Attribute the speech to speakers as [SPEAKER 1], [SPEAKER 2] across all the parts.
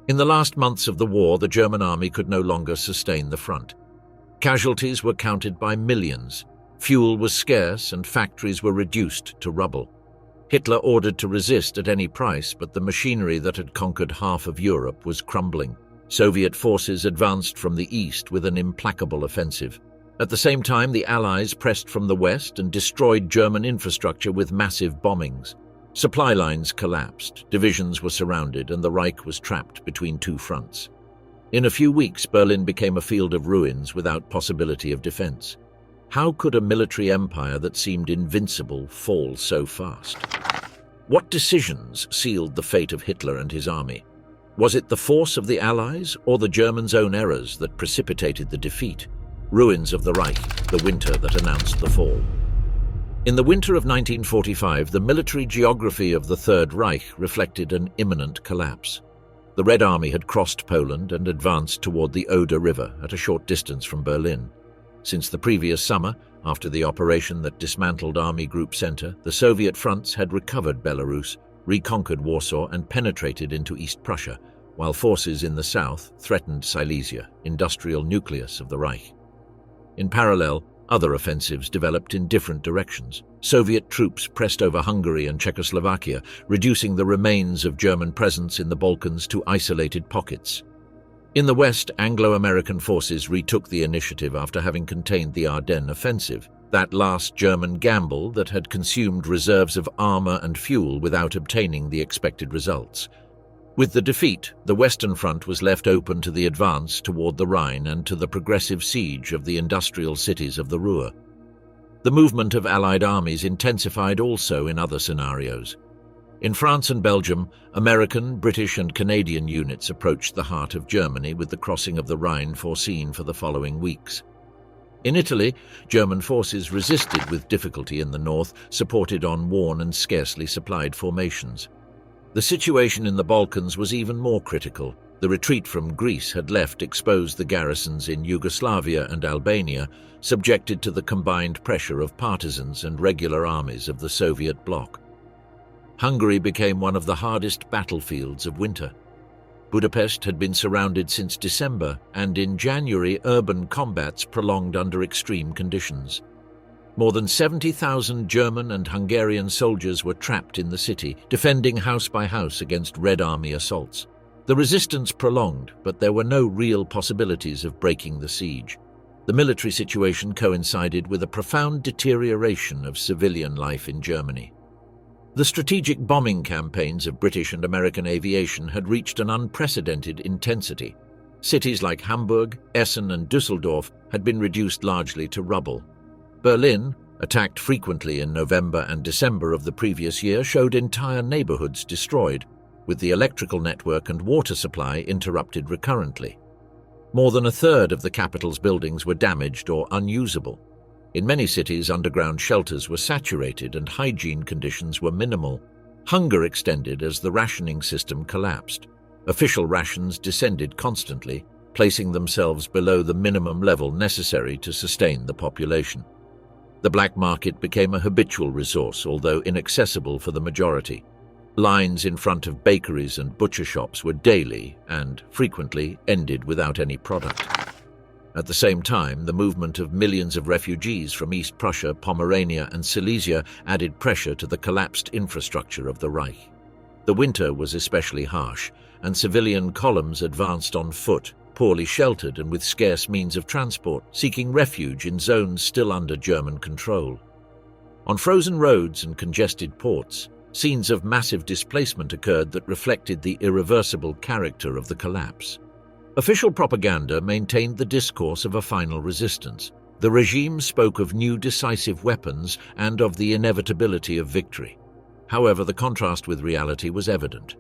[SPEAKER 1] In the last months of the war, the German army could no longer sustain the front. Casualties were counted by millions. Fuel was scarce and factories were reduced to rubble. Hitler ordered to resist at any price, but the machinery that had conquered half of Europe was crumbling. Soviet forces advanced from the east with an implacable offensive. At the same time, the Allies pressed from the west and destroyed German infrastructure with massive bombings. Supply lines collapsed, divisions were surrounded, and the Reich was trapped between two fronts. In a few weeks, Berlin became a field of ruins without possibility of defense. How could a military empire that seemed invincible fall so fast? What decisions sealed the fate of Hitler and his army? Was it the force of the Allies or the Germans' own errors that precipitated the defeat? Ruins of the Reich, the winter that announced the fall. In the winter of 1945, the military geography of the Third Reich reflected an imminent collapse. The Red Army had crossed Poland and advanced toward the Oder River at a short distance from Berlin. Since the previous summer, after the operation that dismantled Army Group Center, the Soviet fronts had recovered Belarus, reconquered Warsaw, and penetrated into East Prussia, while forces in the south threatened Silesia, industrial nucleus of the Reich. In parallel, other offensives developed in different directions. Soviet troops pressed over Hungary and Czechoslovakia, reducing the remains of German presence in the Balkans to isolated pockets. In the west, Anglo-American forces retook the initiative after having contained the Ardennes offensive, that last German gamble that had consumed reserves of armor and fuel without obtaining the expected results. With the defeat, the Western Front was left open to the advance toward the Rhine and to the progressive siege of the industrial cities of the Ruhr. The movement of Allied armies intensified also in other scenarios. In France and Belgium, American, British, and Canadian units approached the heart of Germany with the crossing of the Rhine foreseen for the following weeks. In Italy, German forces resisted with difficulty in the north, supported on worn and scarcely supplied formations. The situation in the Balkans was even more critical. The retreat from Greece had left exposed the garrisons in Yugoslavia and Albania, subjected to the combined pressure of partisans and regular armies of the Soviet bloc. Hungary became one of the hardest battlefields of winter. Budapest had been surrounded since December, and in January urban combats prolonged under extreme conditions. More than 70,000 German and Hungarian soldiers were trapped in the city, defending house by house against Red Army assaults. The resistance prolonged, but there were no real possibilities of breaking the siege. The military situation coincided with a profound deterioration of civilian life in Germany. The strategic bombing campaigns of British and American aviation had reached an unprecedented intensity. Cities like Hamburg, Essen, and Düsseldorf had been reduced largely to rubble. Berlin, attacked frequently in November and December of the previous year, showed entire neighborhoods destroyed, with the electrical network and water supply interrupted recurrently. More than a third of the capital's buildings were damaged or unusable. In many cities, underground shelters were saturated and hygiene conditions were minimal. Hunger extended as the rationing system collapsed. Official rations descended constantly, placing themselves below the minimum level necessary to sustain the population. The black market became a habitual resource, although inaccessible for the majority. Lines in front of bakeries and butcher shops were daily and, frequently, ended without any product. At the same time, the movement of millions of refugees from East Prussia, Pomerania, and Silesia added pressure to the collapsed infrastructure of the Reich. The winter was especially harsh, and civilian columns advanced on foot, poorly sheltered and with scarce means of transport, seeking refuge in zones still under German control. On frozen roads and congested ports, scenes of massive displacement occurred that reflected the irreversible character of the collapse. Official propaganda maintained the discourse of a final resistance. The regime spoke of new decisive weapons and of the inevitability of victory. However, the contrast with reality was evident.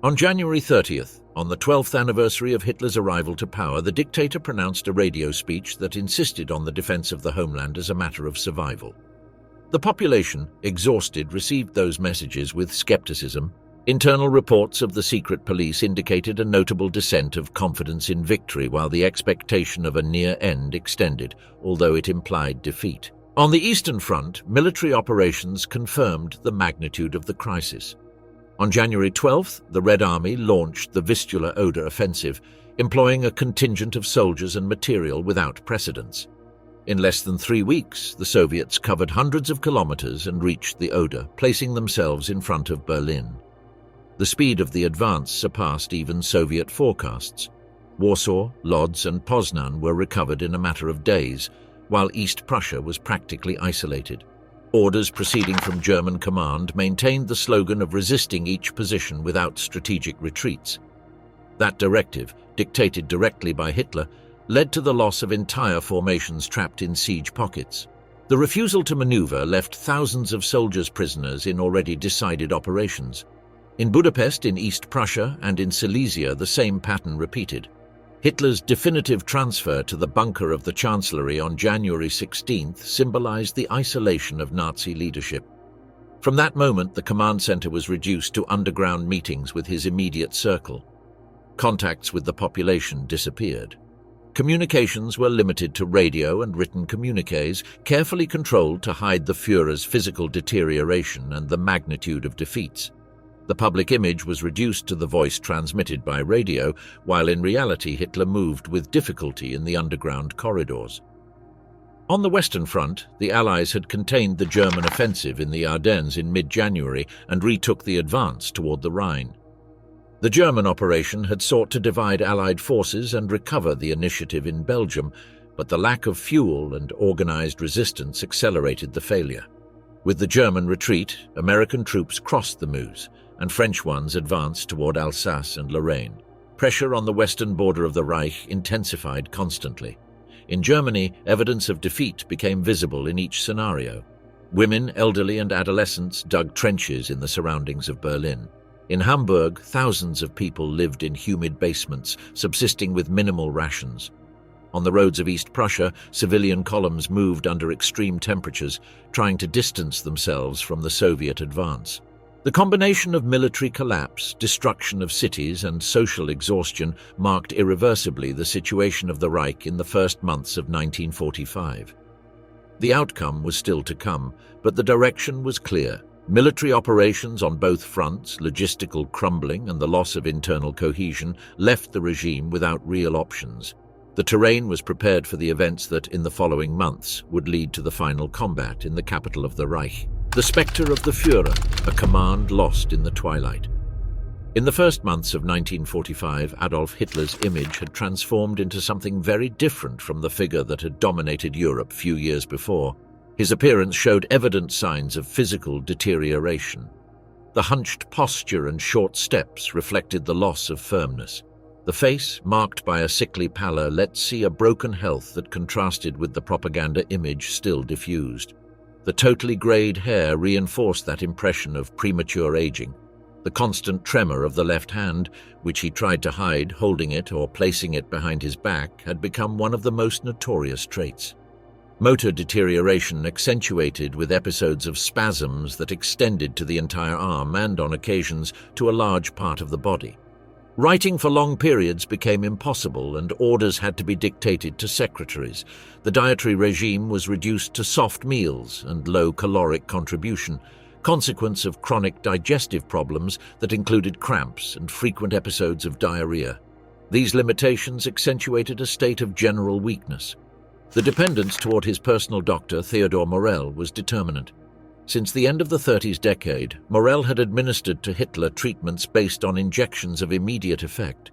[SPEAKER 1] On January 30th, on the 12th anniversary of Hitler's arrival to power, the dictator pronounced a radio speech that insisted on the defense of the homeland as a matter of survival. The population, exhausted, received those messages with skepticism. Internal reports of the secret police indicated a notable descent of confidence in victory, while the expectation of a near end extended, although it implied defeat. On the Eastern Front, military operations confirmed the magnitude of the crisis. On January 12th, the Red Army launched the Vistula-Oder offensive, employing a contingent of soldiers and material without precedence. In less than 3 weeks, the Soviets covered hundreds of kilometers and reached the Oder, placing themselves in front of Berlin. The speed of the advance surpassed even Soviet forecasts. Warsaw, Lodz, and Poznan were recovered in a matter of days, while East Prussia was practically isolated. Orders proceeding from German command maintained the slogan of resisting each position without strategic retreats. That directive, dictated directly by Hitler, led to the loss of entire formations trapped in siege pockets. The refusal to maneuver left thousands of soldiers prisoners in already decided operations. In Budapest, in East Prussia, and in Silesia, the same pattern repeated. Hitler's definitive transfer to the bunker of the Chancellery on January 16th symbolized the isolation of Nazi leadership. From that moment, the command center was reduced to underground meetings with his immediate circle. Contacts with the population disappeared. Communications were limited to radio and written communiques, carefully controlled to hide the Führer's physical deterioration and the magnitude of defeats. The public image was reduced to the voice transmitted by radio, while in reality Hitler moved with difficulty in the underground corridors. On the Western Front, the Allies had contained the German offensive in the Ardennes in mid-January and retook the advance toward the Rhine. The German operation had sought to divide Allied forces and recover the initiative in Belgium, but the lack of fuel and organized resistance accelerated the failure. With the German retreat, American troops crossed the Meuse, and French ones advanced toward Alsace and Lorraine. Pressure on the western border of the Reich intensified constantly. In Germany, evidence of defeat became visible in each scenario. Women, elderly, and adolescents dug trenches in the surroundings of Berlin. In Hamburg, thousands of people lived in humid basements, subsisting with minimal rations. On the roads of East Prussia, civilian columns moved under extreme temperatures, trying to distance themselves from the Soviet advance. The combination of military collapse, destruction of cities, and social exhaustion marked irreversibly the situation of the Reich in the first months of 1945. The outcome was still to come, but the direction was clear. Military operations on both fronts, logistical crumbling, and the loss of internal cohesion left the regime without real options. The terrain was prepared for the events that, in the following months, would lead to the final combat in the capital of the Reich. The spectre of the Führer, a command lost in the twilight. In the first months of 1945, Adolf Hitler's image had transformed into something very different from the figure that had dominated Europe few years before. His appearance showed evident signs of physical deterioration. The hunched posture and short steps reflected the loss of firmness. The face, marked by a sickly pallor, let see a broken health that contrasted with the propaganda image still diffused. The totally grayed hair reinforced that impression of premature aging. The constant tremor of the left hand, which he tried to hide, holding it or placing it behind his back, had become one of the most notorious traits. Motor deterioration accentuated with episodes of spasms that extended to the entire arm and, on occasions, to a large part of the body. Writing for long periods became impossible, and orders had to be dictated to secretaries. The dietary regime was reduced to soft meals and low caloric contribution, consequence of chronic digestive problems that included cramps and frequent episodes of diarrhea. These limitations accentuated a state of general weakness. The dependence toward his personal doctor, Theodor Morell, was determinant. Since the end of the 30s decade, Morell had administered to Hitler treatments based on injections of immediate effect.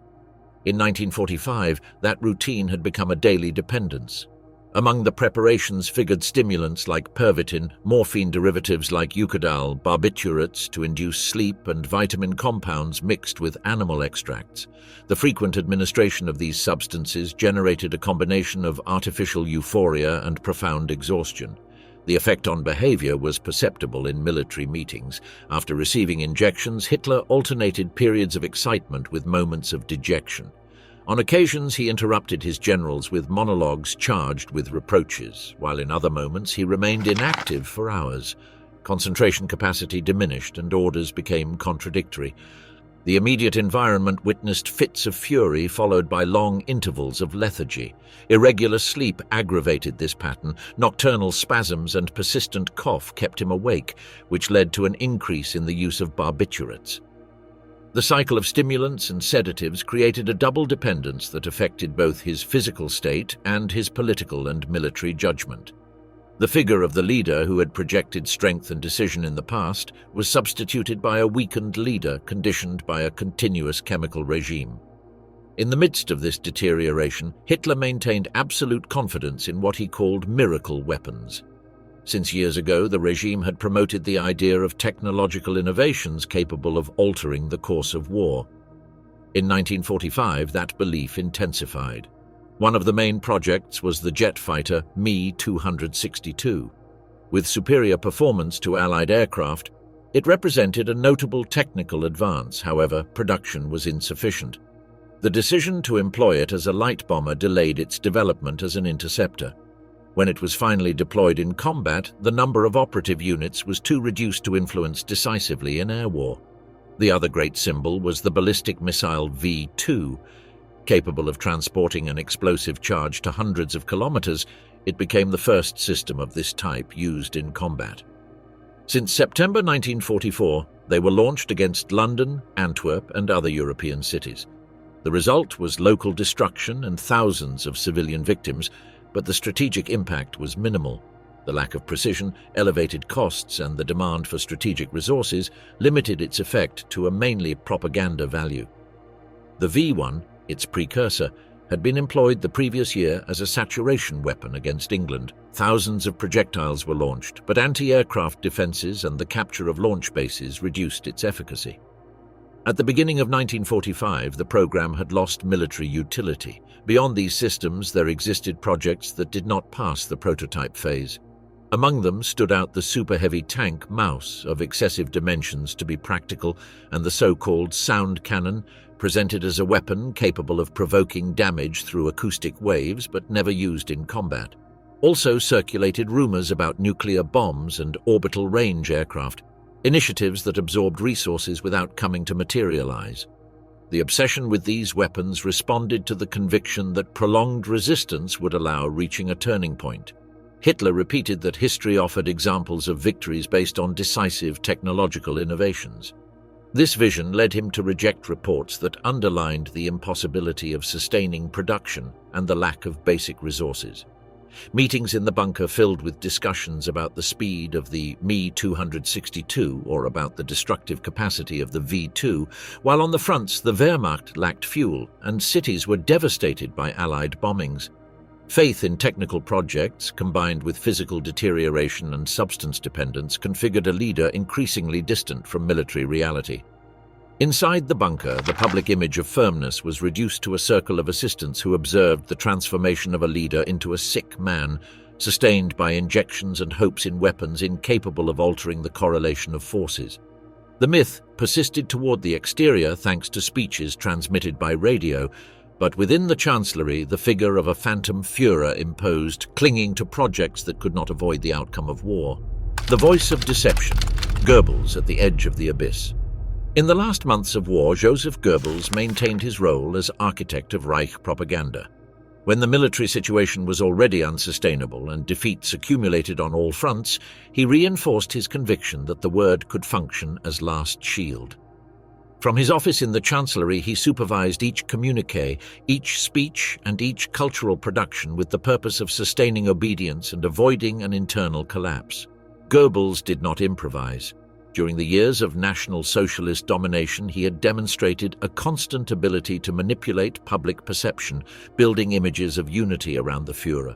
[SPEAKER 1] In 1945, that routine had become a daily dependence. Among the preparations figured stimulants like Pervitin, morphine derivatives like Eucadal, barbiturates to induce sleep, and vitamin compounds mixed with animal extracts. The frequent administration of these substances generated a combination of artificial euphoria and profound exhaustion. The effect on behavior was perceptible in military meetings. After receiving injections, Hitler alternated periods of excitement with moments of dejection. On occasions, he interrupted his generals with monologues charged with reproaches, while in other moments he remained inactive for hours. Concentration capacity diminished and orders became contradictory. The immediate environment witnessed fits of fury followed by long intervals of lethargy. Irregular sleep aggravated this pattern. Nocturnal spasms and persistent cough kept him awake, which led to an increase in the use of barbiturates. The cycle of stimulants and sedatives created a double dependence that affected both his physical state and his political and military judgment. The figure of the leader who had projected strength and decision in the past was substituted by a weakened leader conditioned by a continuous chemical regime. In the midst of this deterioration, Hitler maintained absolute confidence in what he called miracle weapons. Since years ago, the regime had promoted the idea of technological innovations capable of altering the course of war. In 1945, that belief intensified. One of the main projects was the jet fighter Me-262. With superior performance to Allied aircraft, it represented a notable technical advance. However, production was insufficient. The decision to employ it as a light bomber delayed its development as an interceptor. When it was finally deployed in combat, the number of operative units was too reduced to influence decisively in air war. The other great symbol was the ballistic missile V-2. Capable of transporting an explosive charge to hundreds of kilometers, it became the first system of this type used in combat. Since September 1944, they were launched against London, Antwerp, and other European cities. The result was local destruction and thousands of civilian victims, but the strategic impact was minimal. The lack of precision, elevated costs, and the demand for strategic resources limited its effect to a mainly propaganda value. The V-1, its precursor, had been employed the previous year as a saturation weapon against England. Thousands of projectiles were launched, but anti-aircraft defenses and the capture of launch bases reduced its efficacy. At the beginning of 1945, the program had lost military utility. Beyond these systems, there existed projects that did not pass the prototype phase. Among them stood out the super-heavy tank Maus, of excessive dimensions to be practical, and the so-called sound cannon, presented as a weapon capable of provoking damage through acoustic waves but never used in combat. Also circulated rumors about nuclear bombs and orbital range aircraft, initiatives that absorbed resources without coming to materialize. The obsession with these weapons responded to the conviction that prolonged resistance would allow reaching a turning point. Hitler repeated that history offered examples of victories based on decisive technological innovations. This vision led him to reject reports that underlined the impossibility of sustaining production and the lack of basic resources. Meetings in the bunker filled with discussions about the speed of the Me-262 or about the destructive capacity of the V-2, while on the fronts the Wehrmacht lacked fuel and cities were devastated by Allied bombings. Faith in technical projects, combined with physical deterioration and substance dependence, configured a leader increasingly distant from military reality. Inside the bunker, the public image of firmness was reduced to a circle of assistants who observed the transformation of a leader into a sick man, sustained by injections and hopes in weapons incapable of altering the correlation of forces. The myth persisted toward the exterior thanks to speeches transmitted by radio, but within the chancellery, the figure of a phantom Führer imposed, clinging to projects that could not avoid the outcome of war. The voice of deception, Goebbels at the edge of the abyss. In the last months of war, Joseph Goebbels maintained his role as architect of Reich propaganda. When the military situation was already unsustainable and defeats accumulated on all fronts, he reinforced his conviction that the word could function as last shield. From his office in the Chancellery, he supervised each communiqué, each speech, and each cultural production with the purpose of sustaining obedience and avoiding an internal collapse. Goebbels did not improvise. During the years of National Socialist domination, he had demonstrated a constant ability to manipulate public perception, building images of unity around the Führer.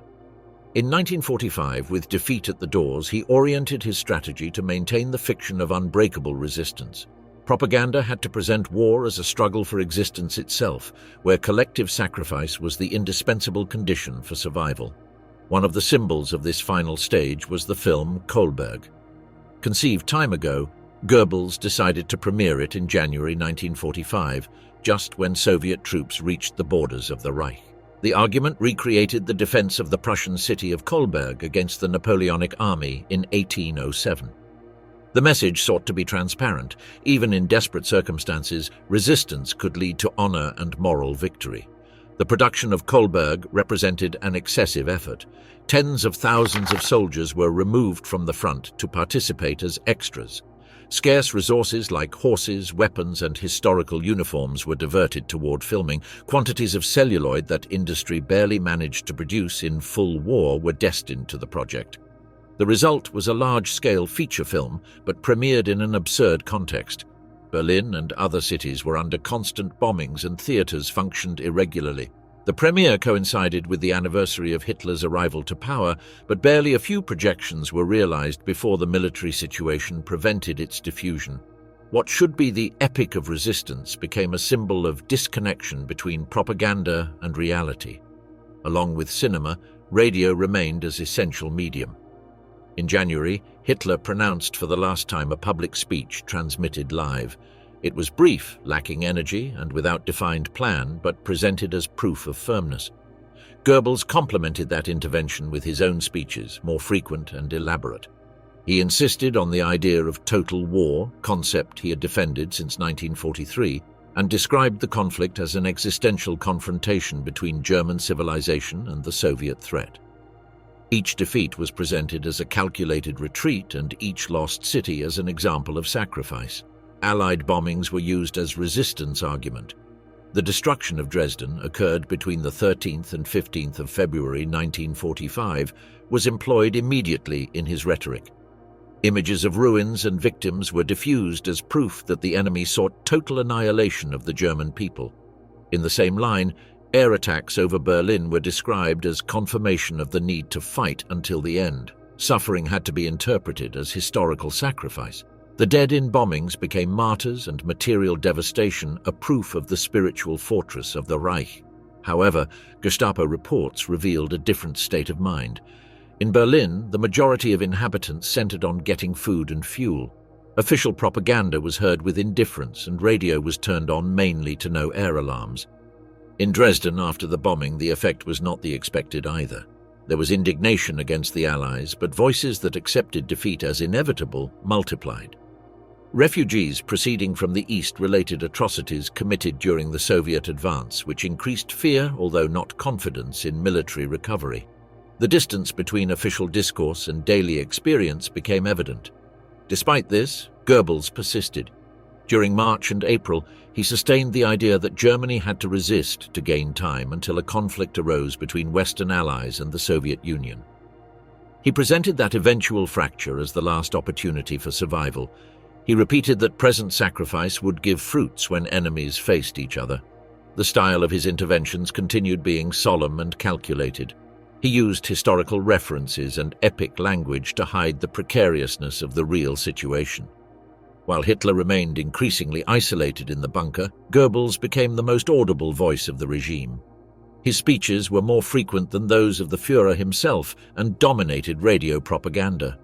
[SPEAKER 1] In 1945, with defeat at the doors, he oriented his strategy to maintain the fiction of unbreakable resistance. Propaganda had to present war as a struggle for existence itself, where collective sacrifice was the indispensable condition for survival. One of the symbols of this final stage was the film Kolberg. Conceived time ago, Goebbels decided to premiere it in January 1945, just when Soviet troops reached the borders of the Reich. The argument recreated the defense of the Prussian city of Kolberg against the Napoleonic army in 1807. The message sought to be transparent. Even in desperate circumstances, resistance could lead to honor and moral victory. The production of Kolberg represented an excessive effort. Tens of thousands of soldiers were removed from the front to participate as extras. Scarce resources like horses, weapons, and historical uniforms were diverted toward filming. Quantities of celluloid that industry barely managed to produce in full war were destined to the project. The result was a large-scale feature film, but premiered in an absurd context. Berlin and other cities were under constant bombings and theaters functioned irregularly. The premiere coincided with the anniversary of Hitler's arrival to power, but barely a few projections were realized before the military situation prevented its diffusion. What should be the epic of resistance became a symbol of disconnection between propaganda and reality. Along with cinema, radio remained as essential medium. In January, Hitler pronounced for the last time a public speech transmitted live. It was brief, lacking energy and without defined plan, but presented as proof of firmness. Goebbels complemented that intervention with his own speeches, more frequent and elaborate. He insisted on the idea of total war, concept he had defended since 1943, and described the conflict as an existential confrontation between German civilization and the Soviet threat. Each defeat was presented as a calculated retreat and each lost city as an example of sacrifice. Allied bombings were used as resistance argument. The destruction of Dresden occurred between the 13th and 15th of February 1945, was employed immediately in his rhetoric. Images of ruins and victims were diffused as proof that the enemy sought total annihilation of the German people. In the same line, air attacks over Berlin were described as confirmation of the need to fight until the end. Suffering had to be interpreted as historical sacrifice. The dead in bombings became martyrs and material devastation a proof of the spiritual fortress of the Reich. However, Gestapo reports revealed a different state of mind. In Berlin, the majority of inhabitants centered on getting food and fuel. Official propaganda was heard with indifference and radio was turned on mainly to know air alarms. In Dresden, after the bombing, the effect was not the expected either. There was indignation against the Allies, but voices that accepted defeat as inevitable multiplied. Refugees proceeding from the east related atrocities committed during the Soviet advance, which increased fear, although not confidence, in military recovery. The distance between official discourse and daily experience became evident. Despite this, Goebbels persisted. During March and April, he sustained the idea that Germany had to resist to gain time until a conflict arose between Western allies and the Soviet Union. He presented that eventual fracture as the last opportunity for survival. He repeated that present sacrifice would give fruits when enemies faced each other. The style of his interventions continued being solemn and calculated. He used historical references and epic language to hide the precariousness of the real situation. While Hitler remained increasingly isolated in the bunker, Goebbels became the most audible voice of the regime. His speeches were more frequent than those of the Führer himself and dominated radio propaganda.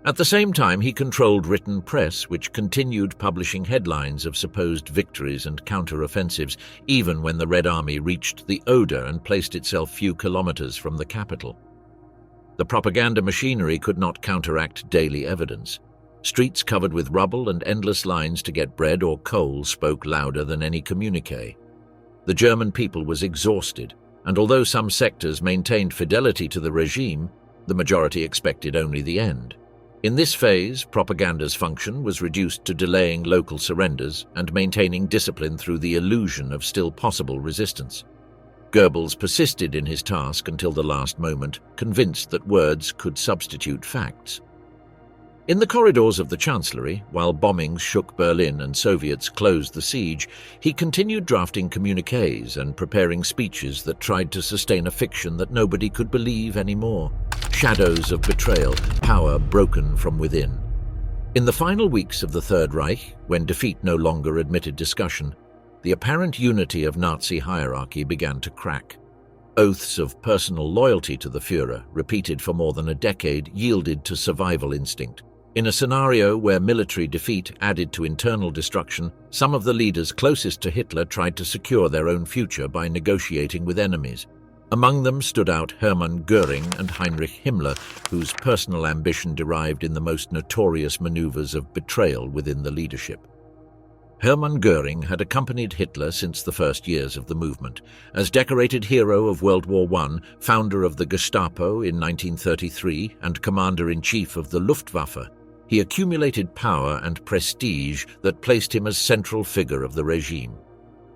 [SPEAKER 1] At the same time, he controlled written press, which continued publishing headlines of supposed victories and counter-offensives, even when the Red Army reached the Oder and placed itself few kilometers from the capital. The propaganda machinery could not counteract daily evidence. Streets covered with rubble and endless lines to get bread or coal spoke louder than any communique. The German people was exhausted, and although some sectors maintained fidelity to the regime, the majority expected only the end. In this phase, propaganda's function was reduced to delaying local surrenders and maintaining discipline through the illusion of still possible resistance. Goebbels persisted in his task until the last moment, convinced that words could substitute facts. In the corridors of the Chancellery, while bombings shook Berlin and Soviets closed the siege, he continued drafting communiques and preparing speeches that tried to sustain a fiction that nobody could believe anymore. Shadows of betrayal, power broken from within. In the final weeks of the Third Reich, when defeat no longer admitted discussion, the apparent unity of Nazi hierarchy began to crack. Oaths of personal loyalty to the Führer, repeated for more than a decade, yielded to survival instinct. In a scenario where military defeat added to internal destruction, some of the leaders closest to Hitler tried to secure their own future by negotiating with enemies. Among them stood out Hermann Göring and Heinrich Himmler, whose personal ambition derived in the most notorious maneuvers of betrayal within the leadership. Hermann Göring had accompanied Hitler since the first years of the movement. As decorated hero of World War I, founder of the Gestapo in 1933 and commander-in-chief of the Luftwaffe, He accumulated power and prestige that placed him as central figure of the regime.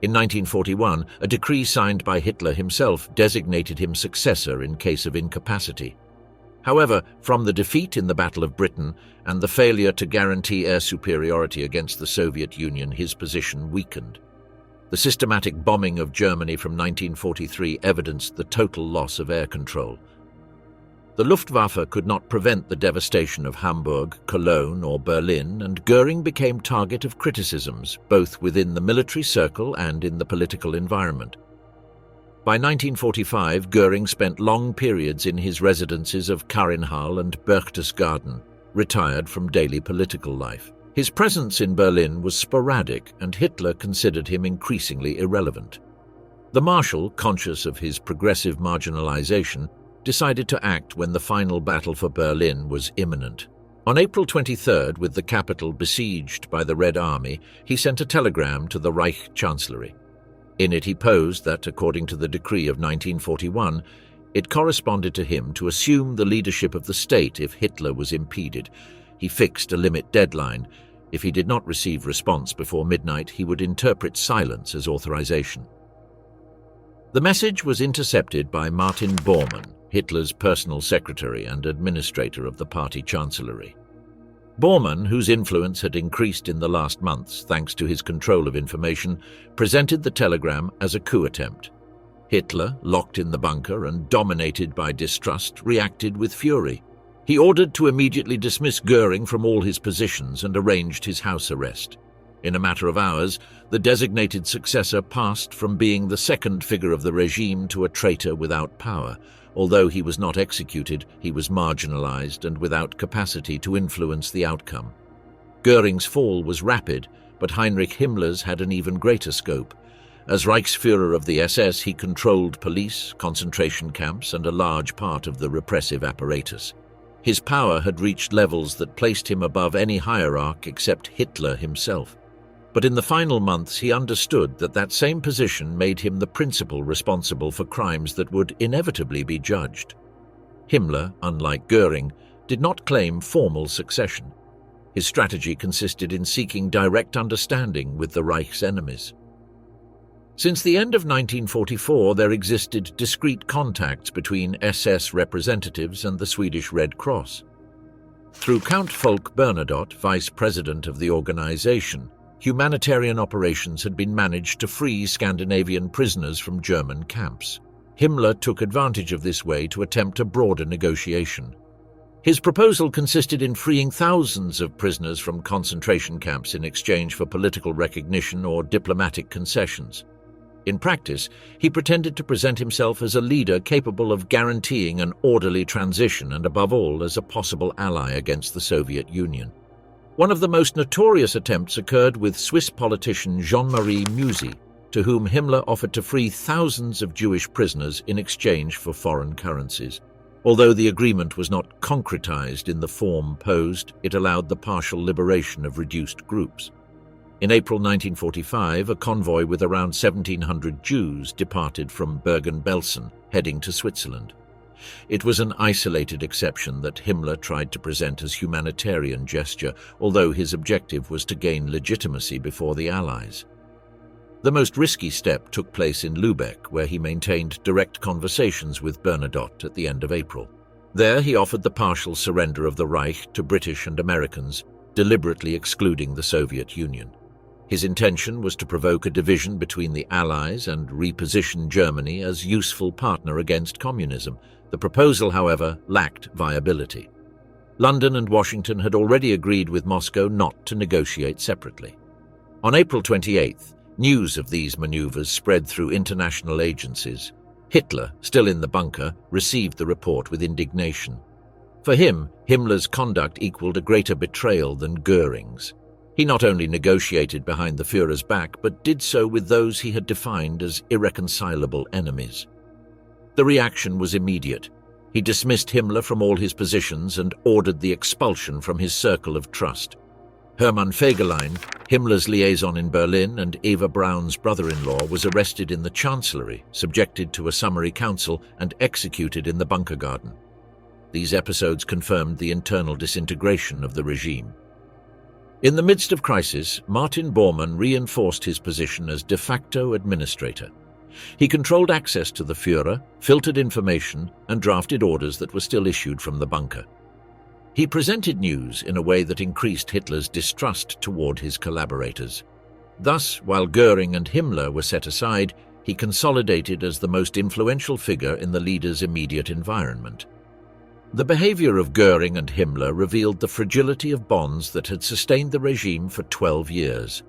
[SPEAKER 1] In 1941, a decree signed by Hitler himself designated him successor in case of incapacity. However, from the defeat in the Battle of Britain and the failure to guarantee air superiority against the Soviet Union, his position weakened. The systematic bombing of Germany from 1943 evidenced the total loss of air control. The Luftwaffe could not prevent the devastation of Hamburg, Cologne, or Berlin, and Goering became target of criticisms, both within the military circle and in the political environment. By 1945, Goering spent long periods in his residences of Marienhall and Berchtesgaden, retired from daily political life. His presence in Berlin was sporadic, and Hitler considered him increasingly irrelevant. The Marshal, conscious of his progressive marginalization, decided to act when the final battle for Berlin was imminent. On April 23rd, with the capital besieged by the Red Army, he sent a telegram to the Reich Chancellery. In it he posed that, according to the decree of 1941, it corresponded to him to assume the leadership of the state if Hitler was impeded. He fixed a limit deadline. If he did not receive response before midnight, he would interpret silence as authorization. The message was intercepted by Martin Bormann, Hitler's personal secretary and administrator of the party chancellery. Bormann, whose influence had increased in the last months thanks to his control of information, presented the telegram as a coup attempt. Hitler, locked in the bunker and dominated by distrust, reacted with fury. He ordered to immediately dismiss Goering from all his positions and arranged his house arrest. In a matter of hours, the designated successor passed from being the second figure of the regime to a traitor without power. Although he was not executed, he was marginalized and without capacity to influence the outcome. Goering's fall was rapid, but Heinrich Himmler's had an even greater scope. As Reichsführer of the SS, he controlled police, concentration camps, and a large part of the repressive apparatus. His power had reached levels that placed him above any hierarch except Hitler himself. But in the final months, he understood that that same position made him the principal responsible for crimes that would inevitably be judged. Himmler, unlike Goering, did not claim formal succession. His strategy consisted in seeking direct understanding with the Reich's enemies. Since the end of 1944, there existed discreet contacts between SS representatives and the Swedish Red Cross. Through Count Folke Bernadotte, vice president of the organization, humanitarian operations had been managed to free Scandinavian prisoners from German camps. Himmler took advantage of this way to attempt a broader negotiation. His proposal consisted in freeing thousands of prisoners from concentration camps in exchange for political recognition or diplomatic concessions. In practice, he pretended to present himself as a leader capable of guaranteeing an orderly transition and, above all, as a possible ally against the Soviet Union. One of the most notorious attempts occurred with Swiss politician Jean-Marie Musi, to whom Himmler offered to free thousands of Jewish prisoners in exchange for foreign currencies. Although the agreement was not concretized in the form posed, it allowed the partial liberation of reduced groups. In April 1945, a convoy with around 1,700 Jews departed from Bergen-Belsen, heading to Switzerland. It was an isolated exception that Himmler tried to present as humanitarian gesture, although his objective was to gain legitimacy before the Allies. The most risky step took place in Lübeck, where he maintained direct conversations with Bernadotte at the end of April. There he offered the partial surrender of the Reich to British and Americans, deliberately excluding the Soviet Union. His intention was to provoke a division between the Allies and reposition Germany as useful partner against communism. The proposal, however, lacked viability. London and Washington had already agreed with Moscow not to negotiate separately. On April 28th, news of these maneuvers spread through international agencies. Hitler, still in the bunker, received the report with indignation. For him, Himmler's conduct equaled a greater betrayal than Goering's. He not only negotiated behind the Führer's back, but did so with those he had defined as irreconcilable enemies. The reaction was immediate. He dismissed Himmler from all his positions and ordered the expulsion from his circle of trust. Hermann Fegelein, Himmler's liaison in Berlin and Eva Braun's brother-in-law, was arrested in the Chancellery, subjected to a summary council, and executed in the bunker garden. These episodes confirmed the internal disintegration of the regime. In the midst of crisis, Martin Bormann reinforced his position as de facto administrator. He controlled access to the Führer, filtered information, and drafted orders that were still issued from the bunker. He presented news in a way that increased Hitler's distrust toward his collaborators. Thus, while Göring and Himmler were set aside, he consolidated as the most influential figure in the leader's immediate environment. The behavior of Göring and Himmler revealed the fragility of bonds that had sustained the regime for 12 years.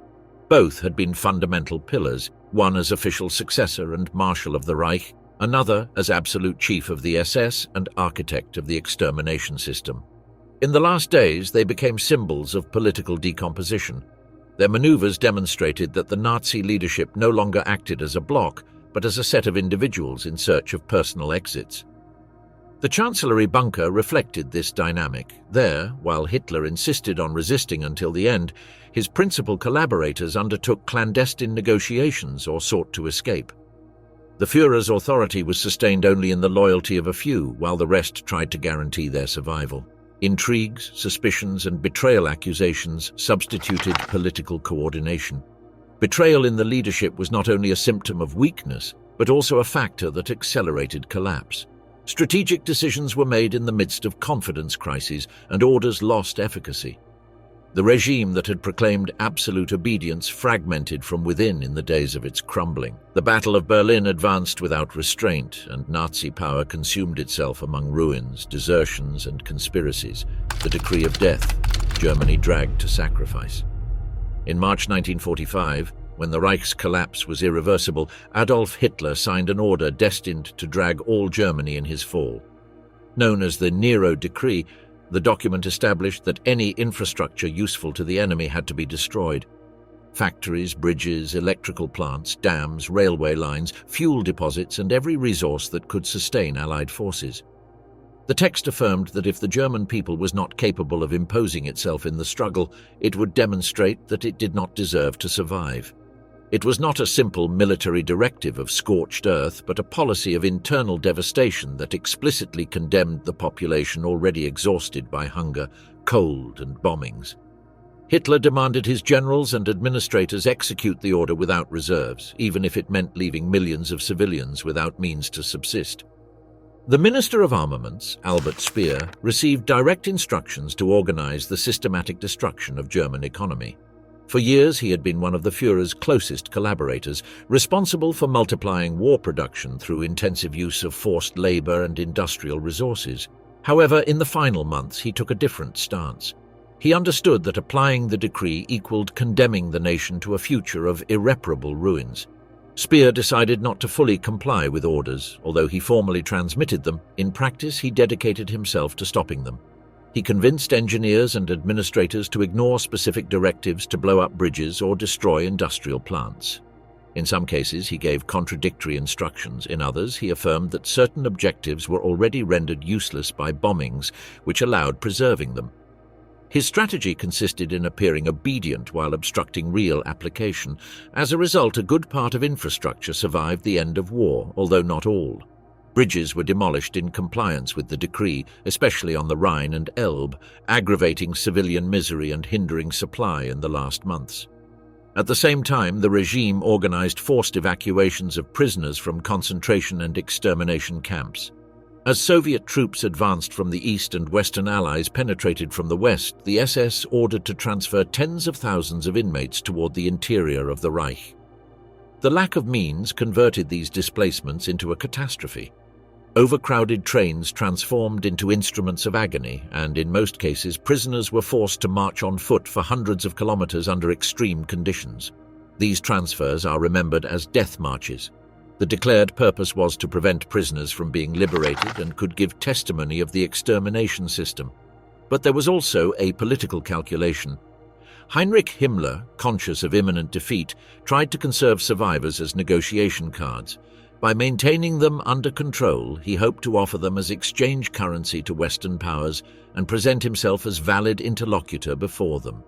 [SPEAKER 1] Both had been fundamental pillars, one as official successor and marshal of the Reich, another as absolute chief of the SS and architect of the extermination system. In the last days, they became symbols of political decomposition. Their maneuvers demonstrated that the Nazi leadership no longer acted as a bloc, but as a set of individuals in search of personal exits. The Chancellery bunker reflected this dynamic. There, while Hitler insisted on resisting until the end, his principal collaborators undertook clandestine negotiations or sought to escape. The Führer's authority was sustained only in the loyalty of a few, while the rest tried to guarantee their survival. Intrigues, suspicions, and betrayal accusations substituted political coordination. Betrayal in the leadership was not only a symptom of weakness, but also a factor that accelerated collapse. Strategic decisions were made in the midst of confidence crises, and orders lost efficacy. The regime that had proclaimed absolute obedience fragmented from within in the days of its crumbling. The Battle of Berlin advanced without restraint, and Nazi power consumed itself among ruins, desertions, and conspiracies. The decree of death, Germany dragged to sacrifice. In March 1945, when the Reich's collapse was irreversible, Adolf Hitler signed an order destined to drag all Germany in his fall. Known as the Nero Decree, the document established that any infrastructure useful to the enemy had to be destroyed. Factories, bridges, electrical plants, dams, railway lines, fuel deposits, and every resource that could sustain Allied forces. The text affirmed that if the German people was not capable of imposing itself in the struggle, it would demonstrate that it did not deserve to survive. It was not a simple military directive of scorched earth, but a policy of internal devastation that explicitly condemned the population already exhausted by hunger, cold, and bombings. Hitler demanded his generals and administrators execute the order without reserves, even if it meant leaving millions of civilians without means to subsist. The Minister of Armaments, Albert Speer, received direct instructions to organize the systematic destruction of German economy. For years, he had been one of the Führer's closest collaborators, responsible for multiplying war production through intensive use of forced labor and industrial resources. However, in the final months, he took a different stance. He understood that applying the decree equaled condemning the nation to a future of irreparable ruins. Speer decided not to fully comply with orders. Although he formally transmitted them, in practice he dedicated himself to stopping them. He convinced engineers and administrators to ignore specific directives to blow up bridges or destroy industrial plants. In some cases, he gave contradictory instructions. In others, he affirmed that certain objectives were already rendered useless by bombings, which allowed preserving them. His strategy consisted in appearing obedient while obstructing real application. As a result, a good part of infrastructure survived the end of war, although not all. Bridges were demolished in compliance with the decree, especially on the Rhine and Elbe, aggravating civilian misery and hindering supply in the last months. At the same time, the regime organized forced evacuations of prisoners from concentration and extermination camps. As Soviet troops advanced from the east and Western allies penetrated from the west, the SS ordered to transfer tens of thousands of inmates toward the interior of the Reich. The lack of means converted these displacements into a catastrophe. Overcrowded trains transformed into instruments of agony, and in most cases, prisoners were forced to march on foot for hundreds of kilometers under extreme conditions. These transfers are remembered as death marches. The declared purpose was to prevent prisoners from being liberated and could give testimony of the extermination system. But there was also a political calculation. Heinrich Himmler, conscious of imminent defeat, tried to conserve survivors as negotiation cards. By maintaining them under control, he hoped to offer them as exchange currency to Western powers and present himself as valid interlocutor before them.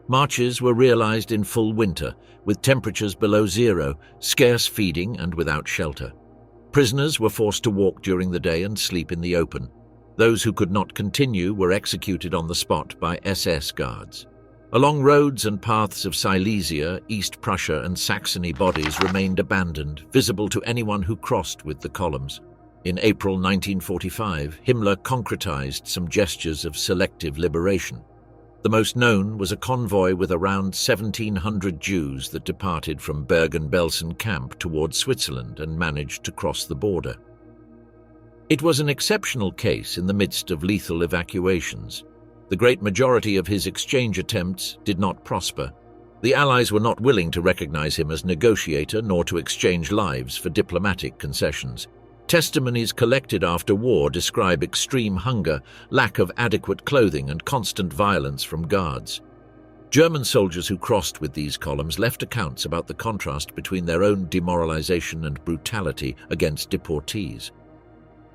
[SPEAKER 1] Marches were realized in full winter, with temperatures below zero, scarce feeding and without shelter. Prisoners were forced to walk during the day and sleep in the open. Those who could not continue were executed on the spot by SS guards. Along roads and paths of Silesia, East Prussia and Saxony, bodies remained abandoned, visible to anyone who crossed with the columns. In April 1945, Himmler concretized some gestures of selective liberation. The most known was a convoy with around 1,700 Jews that departed from Bergen-Belsen camp towards Switzerland and managed to cross the border. It was an exceptional case in the midst of lethal evacuations. The great majority of his exchange attempts did not prosper. The Allies were not willing to recognize him as negotiator nor to exchange lives for diplomatic concessions. Testimonies collected after war describe extreme hunger, lack of adequate clothing, and constant violence from guards. German soldiers who crossed with these columns left accounts about the contrast between their own demoralization and brutality against deportees.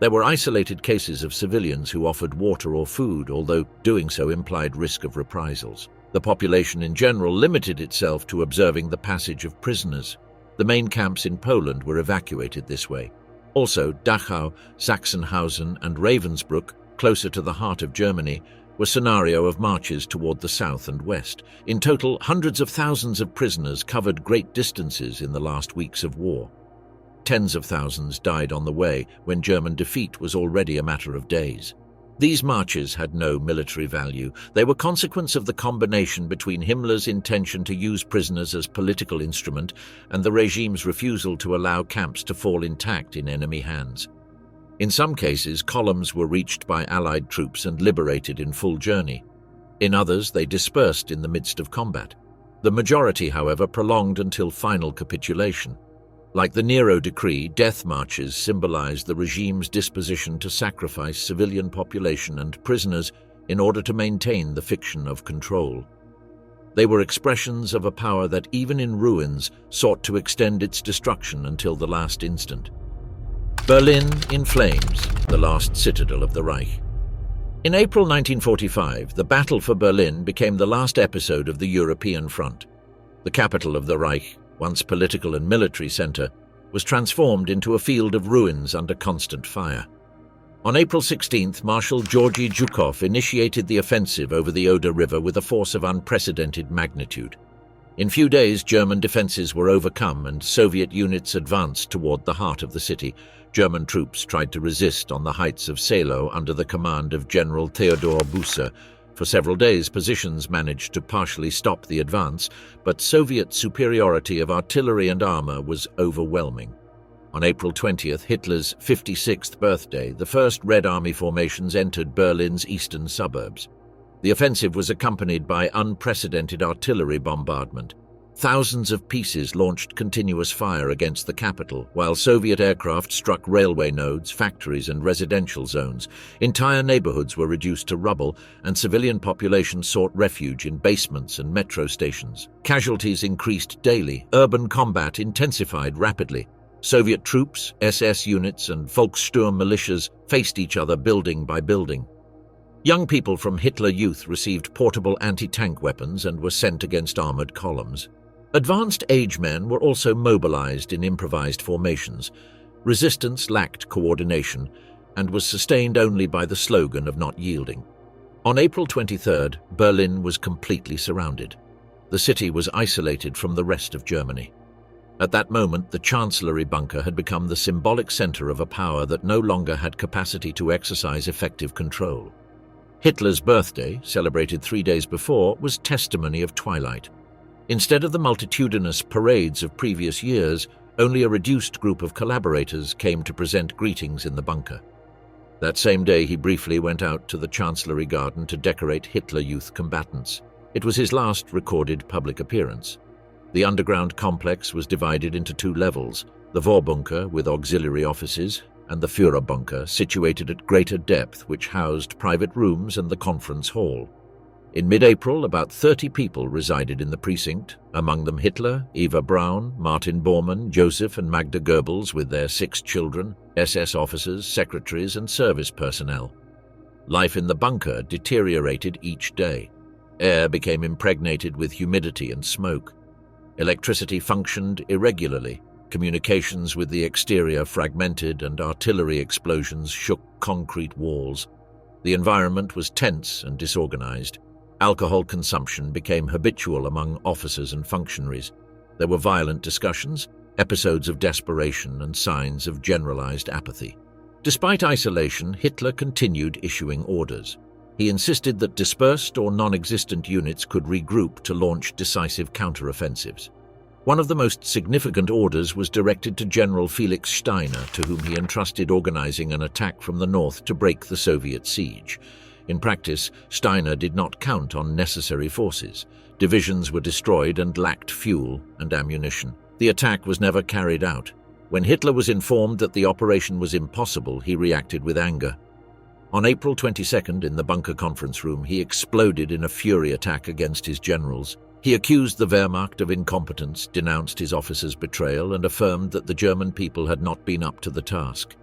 [SPEAKER 1] There were isolated cases of civilians who offered water or food, although doing so implied risk of reprisals. The population in general limited itself to observing the passage of prisoners. The main camps in Poland were evacuated this way. Also, Dachau, Sachsenhausen, and Ravensbrück, closer to the heart of Germany, were scenario of marches toward the south and west. In total, hundreds of thousands of prisoners covered great distances in the last weeks of war. Tens of thousands died on the way when German defeat was already a matter of days. These marches had no military value. They were consequence of the combination between Himmler's intention to use prisoners as political instrument and the regime's refusal to allow camps to fall intact in enemy hands. In some cases, columns were reached by Allied troops and liberated in full journey. In others, they dispersed in the midst of combat. The majority, however, prolonged until final capitulation. Like the Nero decree, death marches symbolized the regime's disposition to sacrifice civilian population and prisoners in order to maintain the fiction of control. They were expressions of a power that, even in ruins, sought to extend its destruction until the last instant. Berlin in flames, the last citadel of the Reich. In April 1945, the battle for Berlin became the last episode of the European front. The capital of the Reich, once political and military center, was transformed into a field of ruins under constant fire. On April 16th, Marshal Georgy Zhukov initiated the offensive over the Oder River with a force of unprecedented magnitude. In few days, German defenses were overcome and Soviet units advanced toward the heart of the city. German troops tried to resist on the heights of Salo under the command of General Theodor Busse. For several days, positions managed to partially stop the advance, but Soviet superiority of artillery and armor was overwhelming. On April 20th, Hitler's 56th birthday, the first Red Army formations entered Berlin's eastern suburbs. The offensive was accompanied by unprecedented artillery bombardment. Thousands of pieces launched continuous fire against the capital, while Soviet aircraft struck railway nodes, factories, and residential zones. Entire neighborhoods were reduced to rubble, and civilian population sought refuge in basements and metro stations. Casualties increased daily. Urban combat intensified rapidly. Soviet troops, SS units, and Volkssturm militias faced each other building by building. Young people from Hitler Youth received portable anti-tank weapons and were sent against armored columns. Advanced age men were also mobilized in improvised formations. Resistance lacked coordination and was sustained only by the slogan of not yielding. On April 23rd, Berlin was completely surrounded. The city was isolated from the rest of Germany. At that moment, the Chancellery bunker had become the symbolic center of a power that no longer had capacity to exercise effective control. Hitler's birthday, celebrated 3 days before, was testimony of twilight. Instead of the multitudinous parades of previous years, only a reduced group of collaborators came to present greetings in the bunker. That same day, he briefly went out to the Chancellery garden to decorate Hitler Youth combatants. It was his last recorded public appearance. The underground complex was divided into 2 levels, the Vorbunker with auxiliary offices, and the Führer bunker, situated at greater depth, which housed private rooms and the conference hall. In mid-April, about 30 people resided in the precinct, among them Hitler, Eva Braun, Martin Bormann, Joseph and Magda Goebbels with their 6 children, SS officers, secretaries and service personnel. Life in the bunker deteriorated each day. Air became impregnated with humidity and smoke. Electricity functioned irregularly. Communications with the exterior fragmented and artillery explosions shook concrete walls. The environment was tense and disorganized. Alcohol consumption became habitual among officers and functionaries. There were violent discussions, episodes of desperation, and signs of generalized apathy. Despite isolation, Hitler continued issuing orders. He insisted that dispersed or non-existent units could regroup to launch decisive counteroffensives. One of the most significant orders was directed to General Felix Steiner, to whom he entrusted organizing an attack from the north to break the Soviet siege. In practice, Steiner did not count on necessary forces. Divisions were destroyed and lacked fuel and ammunition. The attack was never carried out. When Hitler was informed that the operation was impossible, he reacted with anger. On April 22nd, in the bunker conference room, he exploded in a fury attack against his generals. He accused the Wehrmacht of incompetence, denounced his officers' betrayal, and affirmed that the German people had not been up to the task.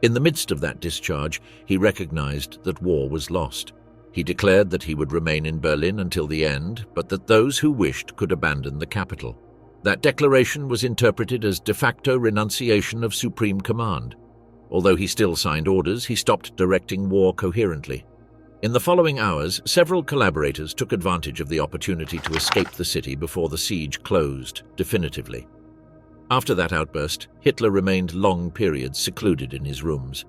[SPEAKER 1] In the midst of that discharge, he recognized that war was lost. He declared that he would remain in Berlin until the end, but that those who wished could abandon the capital. That declaration was interpreted as de facto renunciation of supreme command. Although he still signed orders, he stopped directing war coherently. In the following hours, several collaborators took advantage of the opportunity to escape the city before the siege closed definitively. After that outburst, Hitler remained long periods secluded in his rooms.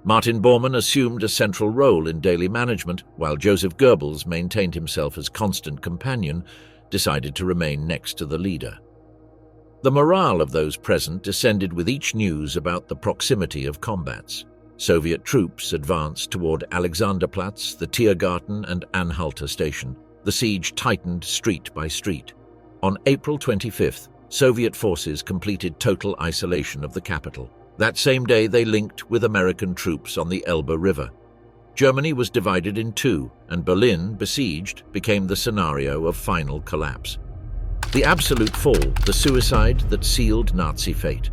[SPEAKER 1] Martin Bormann assumed a central role in daily management, while Joseph Goebbels maintained himself as constant companion, decided to remain next to the leader. The morale of those present descended with each news about the proximity of combats. Soviet troops advanced toward Alexanderplatz, the Tiergarten, and Anhalter station. The siege tightened street by street. On April 25th, Soviet forces completed total isolation of the capital. That same day, they linked with American troops on the Elbe River. Germany was divided in two, and Berlin, besieged, became the scenario of final collapse. The absolute fall, the suicide that sealed Nazi fate.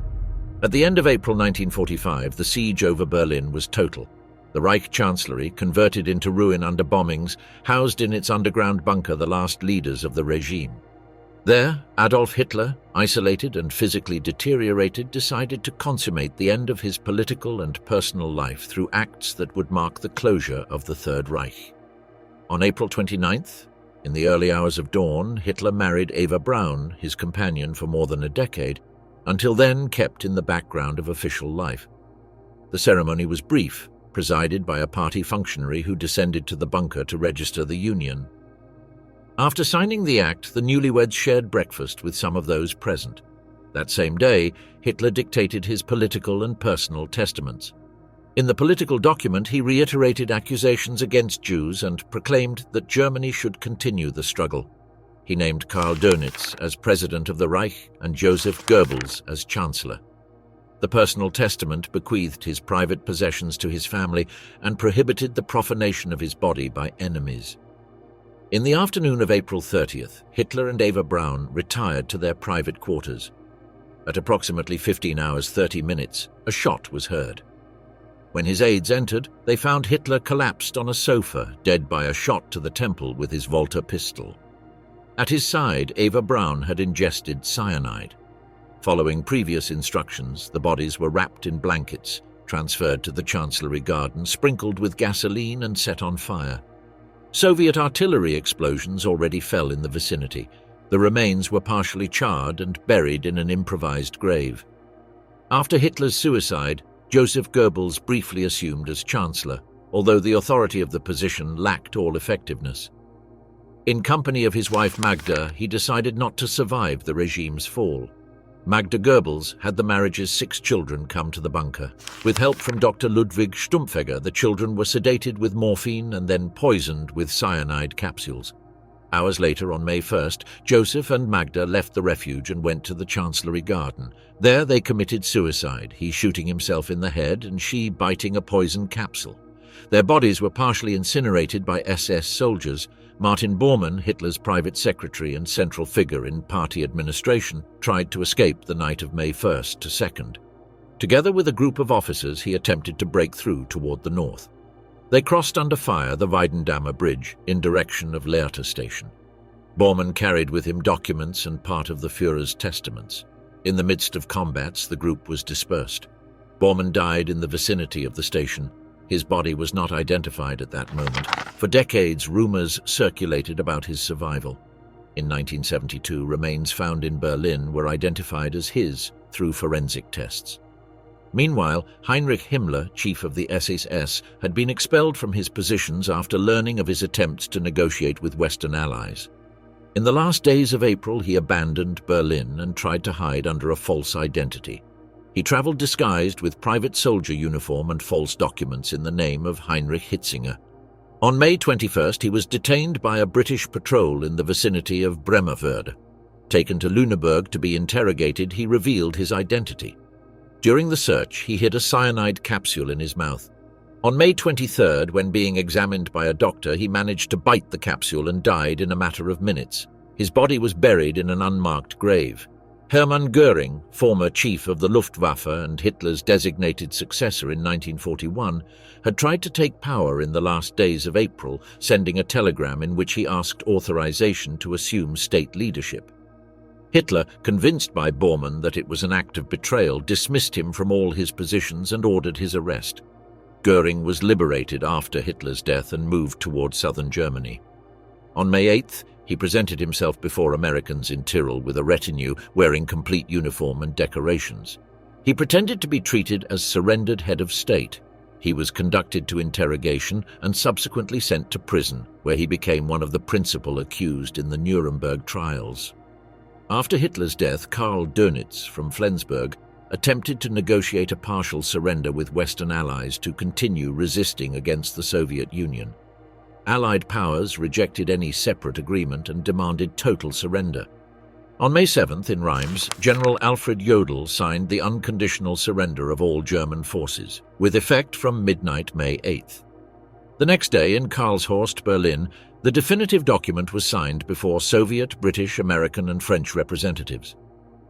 [SPEAKER 1] At the end of April 1945, the siege over Berlin was total. The Reich Chancellery, converted into ruin under bombings, housed in its underground bunker the last leaders of the regime. There, Adolf Hitler, isolated and physically deteriorated, decided to consummate the end of his political and personal life through acts that would mark the closure of the Third Reich. On April 29th, in the early hours of dawn, Hitler married Eva Braun, his companion for more than a decade, until then kept in the background of official life. The ceremony was brief, presided by a party functionary who descended to the bunker to register the union. After signing the act, the newlyweds shared breakfast with some of those present. That same day, Hitler dictated his political and personal testaments. In the political document, he reiterated accusations against Jews and proclaimed that Germany should continue the struggle. He named Karl Dönitz as president of the Reich and Joseph Goebbels as chancellor. The personal testament bequeathed his private possessions to his family and prohibited the profanation of his body by enemies. In the afternoon of April 30th, Hitler and Eva Braun retired to their private quarters. At approximately 15 hours 30 minutes, a shot was heard. When his aides entered, they found Hitler collapsed on a sofa, dead by a shot to the temple with his Walther pistol. At his side, Eva Braun had ingested cyanide. Following previous instructions, the bodies were wrapped in blankets, transferred to the Chancellery garden, sprinkled with gasoline and set on fire. Soviet artillery explosions already fell in the vicinity. The remains were partially charred and buried in an improvised grave. After Hitler's suicide, Joseph Goebbels briefly assumed as Chancellor, although the authority of the position lacked all effectiveness. In company of his wife Magda, he decided not to survive the regime's fall. Magda Goebbels had the marriage's 6 children come to the bunker. With help from Dr. Ludwig Stumpfegger, the children were sedated with morphine and then poisoned with cyanide capsules. Hours later, on May 1st, Joseph and Magda left the refuge and went to the Chancellery garden. There they committed suicide, he shooting himself in the head and she biting a poison capsule. Their bodies were partially incinerated by SS soldiers. Martin Bormann, Hitler's private secretary and central figure in party administration, tried to escape the night of May 1st to 2nd. Together with a group of officers, he attempted to break through toward the north. They crossed under fire the Weidendammer Bridge in direction of Lehrte station. Bormann carried with him documents and part of the Führer's testaments. In the midst of combats, the group was dispersed. Bormann died in the vicinity of the station. His body was not identified at that moment. For decades, rumors circulated about his survival. In 1972, remains found in Berlin were identified as his through forensic tests. Meanwhile, Heinrich Himmler, chief of the SS, had been expelled from his positions after learning of his attempts to negotiate with Western allies. In the last days of April, he abandoned Berlin and tried to hide under a false identity. He traveled disguised with private soldier uniform and false documents in the name of Heinrich Hitzinger. On May 21st, he was detained by a British patrol in the vicinity of Bremervörde. Taken to Lüneburg to be interrogated, he revealed his identity. During the search, he hid a cyanide capsule in his mouth. On May 23rd, when being examined by a doctor, he managed to bite the capsule and died in a matter of minutes. His body was buried in an unmarked grave. Hermann Göring, former chief of the Luftwaffe and Hitler's designated successor in 1941, had tried to take power in the last days of April, sending a telegram in which he asked authorization to assume state leadership. Hitler, convinced by Bormann that it was an act of betrayal, dismissed him from all his positions and ordered his arrest. Göring was liberated after Hitler's death and moved toward southern Germany. On May 8th, he presented himself before Americans in Tyrol with a retinue wearing complete uniform and decorations. He pretended to be treated as surrendered head of state. He was conducted to interrogation and subsequently sent to prison, where he became one of the principal accused in the Nuremberg trials. After Hitler's death, Karl Dönitz from Flensburg attempted to negotiate a partial surrender with Western allies to continue resisting against the Soviet Union. Allied powers rejected any separate agreement and demanded total surrender. On May 7th, in Reims, General Alfred Jodl signed the unconditional surrender of all German forces, with effect from midnight May 8th. The next day, in Karlshorst, Berlin, the definitive document was signed before Soviet, British, American, and French representatives.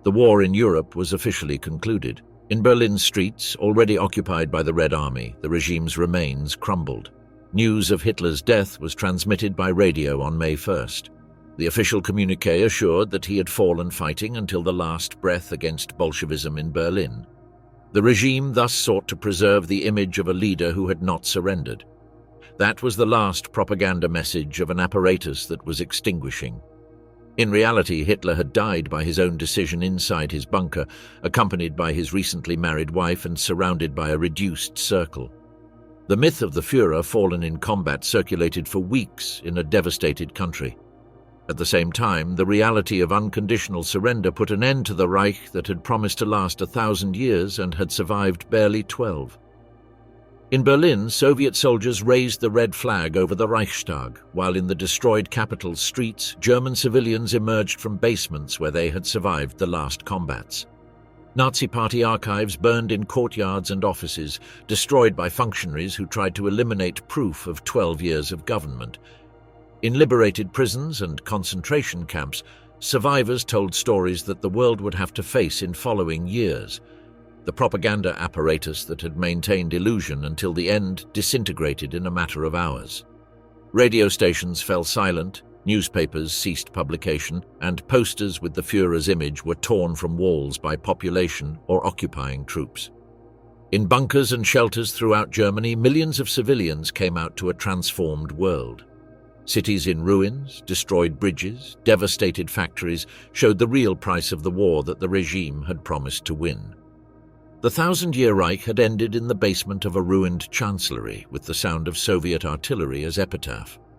[SPEAKER 1] The war in Europe was officially concluded. In Berlin's streets, already occupied by the Red Army, the regime's remains crumbled. News of Hitler's death was transmitted by radio on May 1st. The official communiqué assured that he had fallen fighting until the last breath against Bolshevism in Berlin. The regime thus sought to preserve the image of a leader who had not surrendered. That was the last propaganda message of an apparatus that was extinguishing. In reality, Hitler had died by his own decision inside his bunker, accompanied by his recently married wife and surrounded by a reduced circle. The myth of the Führer fallen in combat circulated for weeks in a devastated country. At the same time, the reality of unconditional surrender put an end to the Reich that had promised to last 1,000 years and had survived barely 12. In Berlin, Soviet soldiers raised the red flag over the Reichstag, while in the destroyed capital's streets, German civilians emerged from basements where they had survived the last combats. Nazi Party archives burned in courtyards and offices, destroyed by functionaries who tried to eliminate proof of 12 years of government. In liberated prisons and concentration camps, survivors told stories that the world would have to face in following years. The propaganda apparatus that had maintained illusion until the end disintegrated in a matter of hours. Radio stations fell silent, newspapers ceased publication, and posters with the Führer's image were torn from walls by population or occupying troops. In bunkers and shelters throughout Germany, millions of civilians came out to a transformed world. Cities in ruins, destroyed bridges, devastated factories showed the real price of the war that the regime had promised to win. The 1,000-year Reich had ended in the basement of a ruined chancellery with the sound of Soviet artillery as epitaph.